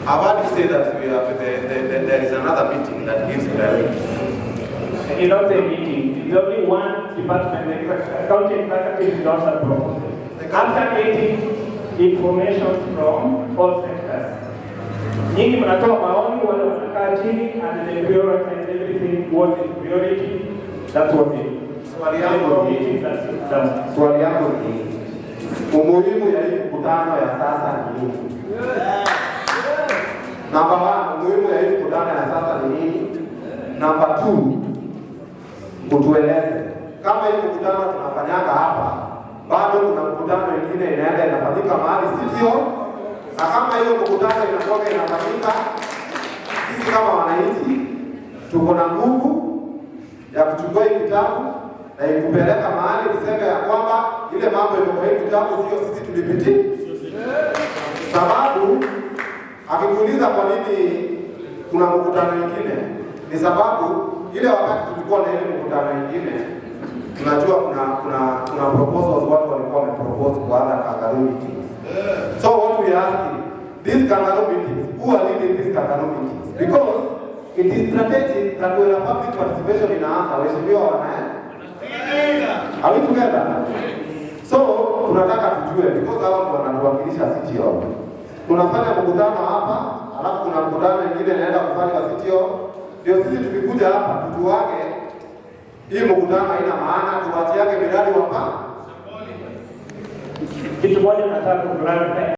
I've heard you say that there is another meeting that gives priority. It's not a meeting. It's only one department. The county executive does a proposal. After getting information from all sectors, nyinyi mnatoa maoni, wale wanakaa chini and they prioritize everything what is priority. That's what it is. Swali yangu ni umuhimu ya hii mkutano ya sasa ni nini? Number 1, umuhimu ya hii mkutano ya sasa ni nini? Number 2, kutueleze kama hii mkutano tunafanyanga hapa, bado kuna mkutano mwingine inaenda inafanyika mahali sio, na kama hiyo mkutano inakuwa inafanyika, sisi kama wananchi tuko na nguvu ya kuchukua hii kitabu na ikupeleka mahali tuseme ya kwamba ile mambo iko kwa hii kitabu sio sisi tulipiti. Sababu akikuuliza kwa nini kuna mkutano mwingine, ni sababu ile wakati tulikuwa na ile mkutano mwingine, tunajua kuna proposals watu walikuwa wamepropose kwa other kangaroo meetings. So what we asking, these kangaroo meetings, who are leading these kangaroo meetings? Because it is strategic that when a public participation inaanza, waheshimiwa wana are we together? So tunataka tujue, because hao ndio wanatuwakilisha CTO. Tunafanya mkutano hapa, alafu kuna mkutano mwingine inaenda kufanywa CTO. Ndio sisi tukikuja hapa tutuage hii mkutano haina maana, tuachiage miradi hapa. Kitu moja nataka kukueleza.